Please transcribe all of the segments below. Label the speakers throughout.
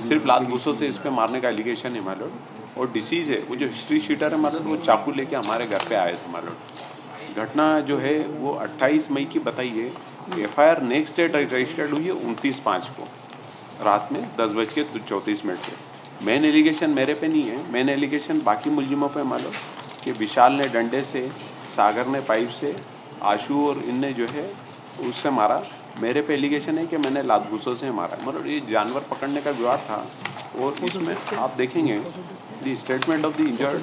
Speaker 1: सिर्फ लात घूसों से इस पे मारने का एलिगेशन है मालूम। और डिसीज है, वो जो हिस्ट्री शीटर है मालूम, वो चाकू लेके हमारे घर पे आए थे मालूम। घटना जो है वो 28 मई की बताई है। एफआईआर नेक्स्ट डे रजिस्टर्ड हुई है 29/5 को रात में 10:34 पे। मेन एलिगेशन मेरे पे नहीं है, मेन एलिगेशन बाकी मुलजिमों पे मालूम कि विशाल ने डंडे से, सागर ने पाइप से, आशू और इनने जो है उससे मारा। मेरे पे एलिगेशन है कि मैंने लात घूसों से मारा। मतलब ये जानवर पकड़ने का विवाद था। और इसमें आप देखेंगे the statement of the injured.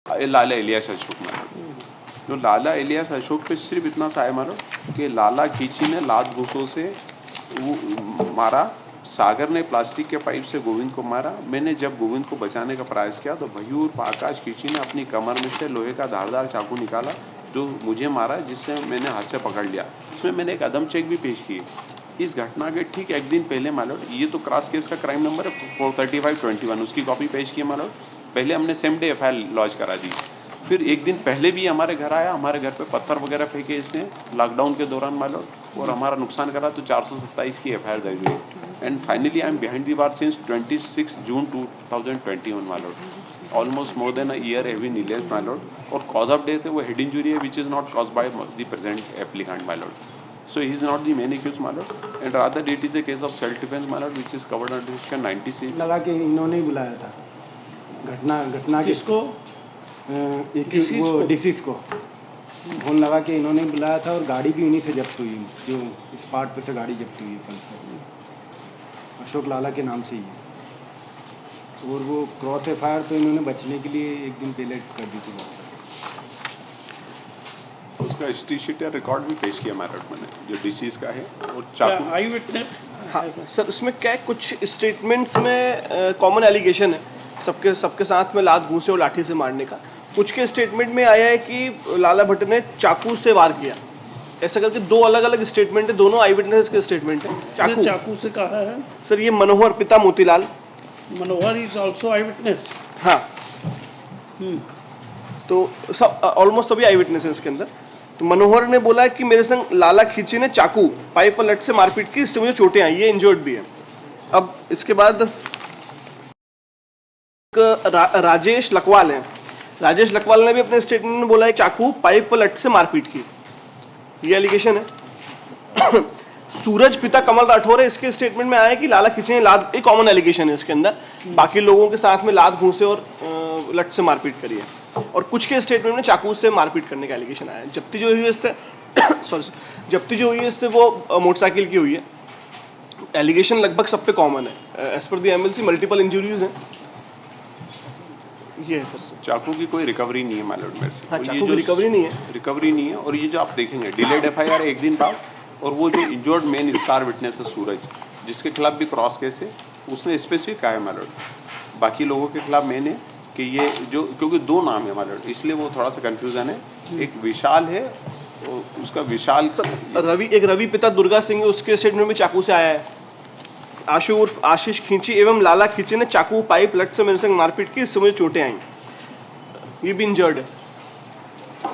Speaker 1: Lala Ilyas Ashok मारो, जो लाला इलियास अशोक पे सिर्फ इतना सा है मारो कि लाला खींची ने लात घूसों से वो मारा। सागर ने प्लास्टिक के पाइप से गोविंद को मारा। मैंने जब गोविंद को बचाने का प्रयास किया तो भयूर आकाश खींची ने अपनी कमर में से लोहे का धारदार चाकू निकाला जो मुझे मारा, जिससे मैंने हाथ से पकड़ लिया। इसमें मैंने एक अदम चेक भी पेश की। इस घटना के ठीक एक दिन पहले मालूम, ये तो क्रॉस केस का क्राइम नंबर है 435/21, उसकी कॉपी पेश की मालूम। पहले हमने सेम डे एफआईआर लॉन्च करा दी। फिर एक दिन पहले भी हमारे घर आया, हमारे घर पे पत्थर वगैरह फेंके इसने लॉकडाउन के दौरान मालूम, और हमारा नुकसान करा तो 427 की एफआईआर दर्ज हुई। And finally I am behind the bar since 26 June 2021 मालूम। Almost more than a year have been elapsed मालूम। और कॉज ऑफ डेथ है वो हेड इंजुरी है which is not cause by the present applicant मालूम। So he is not the main accused, my lord, and rather it is a case of self-defense, my lord, which is covered under section 96.
Speaker 2: लगा कि इन्होंने ही बुलाया था घटना
Speaker 3: किसको?
Speaker 2: वो disease को फोन लगा के इन्होंने बुलाया था। और गाड़ी भी इन्हीं से जब्त हुई, जो स्पॉट पे से गाड़ी जब्त हुई है कल से, अशोक लाला के नाम से ही है। और वो क्रॉस एफआईआर तो इन्होंने बचने के लिए एक दिन पहले कर दी थी।
Speaker 1: उसका हिस्ट्री शीट या रिकॉर्ड भी पेश किया मैरिट मैंने, जो डिसीज का है। और चाकू
Speaker 3: आई विटनेस।
Speaker 4: हाँ सर, इसमें क्या कुछ स्टेटमेंट्स में कॉमन एलिगेशन है सबके साथ में लात घूंसे और लाठी से मारने का। कुछ के स्टेटमेंट में आया है कि लाला भट्ट ने चाकू से वार किया। ऐसा करके दो अलग अलग स्टेटमेंट है, दोनों आई विटनेस के स्टेटमेंट है।
Speaker 3: चाकू से कहा है
Speaker 4: सर, ये मनोहर पिता मोतीलाल।
Speaker 3: मनोहर इज आल्सो आई विटनेस।
Speaker 4: हाँ, तो सब ऑलमोस्ट सभी आई विटनेस है इसके अंदर। तो मनोहर ने बोला कि मेरे संग लाला खींची ने चाकू पाइप और लट से मारपीट की, इससे मुझे चोटें आई, ये इंजर्ड भी है। अब इसके बाद राजेश लकवाल है। राजेश लकवाल ने भी अपने स्टेटमेंट में बोला है चाकू पाइप और लट से मारपीट की, ये एलिगेशन है। सूरज पिता कमल राठौर है, इसके स्टेटमेंट में आया है कि लाला खींची ने लात, एक कॉमन एलिगेशन है इसके अंदर, बाकी लोगों के साथ में लात घूंसे और लट से मारपीट करी है। और कुछ के स्टेटमेंट में चाकू से मारपीट करने का एलिगेशन आया है। जब्ती जो हुई है इससे जब्ती जो हुई है इससे वो मोटरसाइकिल की हुई है। एलिगेशन लगभग सब पे कॉमन है। As per the MLC multiple injuries हैं। ये है सर।
Speaker 1: चाकू की कोई रिकवरी नहीं है मालूम मेरे से।
Speaker 4: हाँ, चाकू की रिकवरी नहीं है।
Speaker 1: रिकवरी नहीं है। और ये जो आप देखेंगे डिलेड एफआईआर एक दिन बाद, और वो जो इंजर्ड मेन स्टार विटनेस है सूरज, जिसके खिलाफ भी क्रॉस केस है, उसने स्पेसिफिक कहा है मालूम। बाकी लोगों के खिलाफ मैंने कि ये जो, क्योंकि दो नाम है मालूम, इसलिए वो थोड़ा सा कंफ्यूजन है। एक विशाल है, उसका विशाल
Speaker 4: रवि पिता दुर्गा सिंह, उसके स्टेटमेंट में चाकू से आया है। आशु उर्फ आशीष खींची एवं लाला खींची ने चाकू पाइप लट से मेरे संग मारपीट की, इससे मुझे चोटें आई, ये भी इंजर्ड है।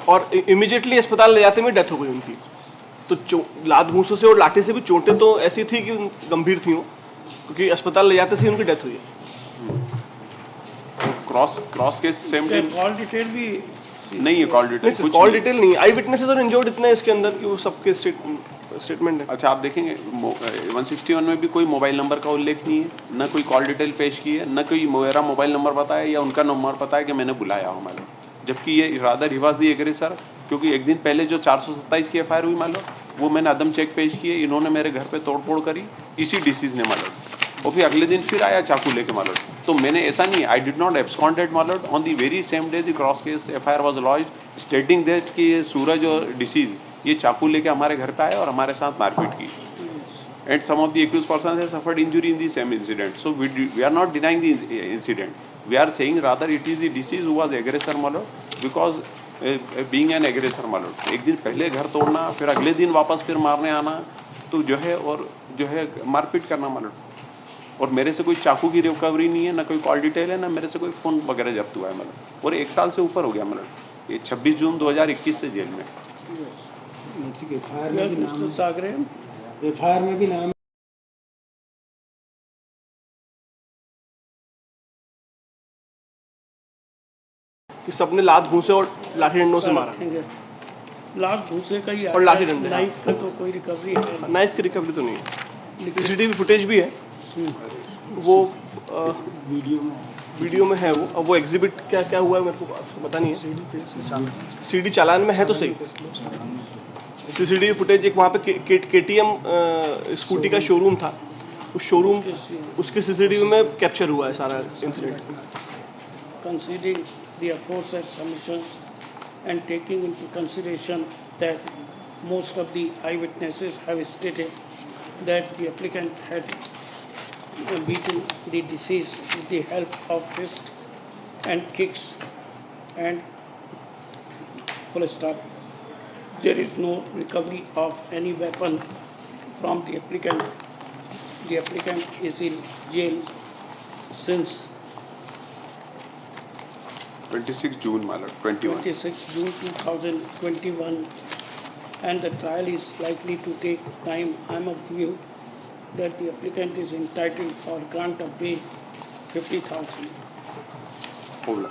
Speaker 4: और इमीडिएटली अस्पताल ले जाते में डेथ हो गई उनकी। तो लात घूंसों से और लाठी से भी चोटें तो ऐसी थी कि गंभीर थी वो, क्योंकि अस्पताल ले जाते से उनकी डेथ हुई है।
Speaker 1: Cross case same day.
Speaker 3: Call detail भी
Speaker 1: नहीं है, कॉल डिटेल कुछ
Speaker 4: कॉल डिटेल नहीं है। आई विटनेसेस और इंजर्ड इतने इसके अंदर कि वो सबके स्टेटमेंट है।
Speaker 1: अच्छा, आप देखेंगे 161 में भी कोई मोबाइल नंबर का उल्लेख नहीं है, न कोई कॉल डिटेल पेश की है, न कोई मेरा मोबाइल नंबर बताया या उनका नंबर बताया कि मैंने बुलाया हो मालूम। जबकि ये rather he was the aggressor, क्योंकि एक दिन पहले जो 427 की एफआईआर हुई मालूम, वो मैंने अदम चेक पेश किए, इन्होंने मेरे घर पे तोड़फोड़ करी इसी डिसीज ने मालूम। और फिर अगले दिन फिर आया चाकू लेके मालूम। तो मैंने ऐसा नहीं, आई डिड नॉट एब्सकॉन्डेड मालूम। On the very same day the cross case FIR was launched stating that कि सूरज और डिसीज ये चाकू लेके हमारे घर पे आए और हमारे साथ मारपीट की। And some of the accused person have suffered injury in the same incident. So we are not denying the incident, we are saying rather it is the deceased who was aggressor मालूम, because being an aggressor मालूम। एक दिन पहले घर तोड़ना, फिर अगले दिन वापस फिर मारने आना, तो जो है और जो है मारपीट करना मालूम। और मेरे से कोई चाकू की रिकवरी नहीं है, ना कोई कॉल डिटेल है, ना मेरे से कोई फोन वगैरह जब्त हुआ है मतलब। और 1 साल से ऊपर हो गया मतलब, ये 26 जून 2021 से जेल में।
Speaker 2: FIR में
Speaker 3: Yes,
Speaker 2: भी नाम
Speaker 3: Mr. Sagre.
Speaker 2: FIR में भी नाम
Speaker 4: कि सबने लात घूंसे और लाठी डंडों से मारा।
Speaker 3: रखेंगे। लास्ट घूसे का ही
Speaker 4: और लाठी डंडे,
Speaker 3: नाइफ का तो कोई रिकवरी है
Speaker 4: नाइफ की रिकवरी तो नहीं है, सीसीटीवी फुटेज भी है,
Speaker 3: नहीं।
Speaker 4: वो
Speaker 2: वीडियो में
Speaker 4: वीडियो में है वो। अब वो एग्जिबिट क्या क्या हुआ है मेरे को पता नहीं है, सीडी चालान में है तो सही। सीसीटीवी फुटेज एक वहाँ पे केटीएम स्कूटी का शोरूम था, उस शोरूम उसके सीसीटीवी में कैप्चर हुआ है सारा incident.
Speaker 3: Considering the aforesaid submissions and taking into consideration that most of the eyewitnesses have stated that the applicant had beaten the deceased with the help of fists and kicks and full stop. There is no recovery of any weapon from the applicant. The applicant is in jail since
Speaker 1: 26 जून मालूम 21
Speaker 3: 26 June 2021 and the trial is likely to take time. I am of the view that the applicant is entitled for grant of bail 50,000.
Speaker 1: होगा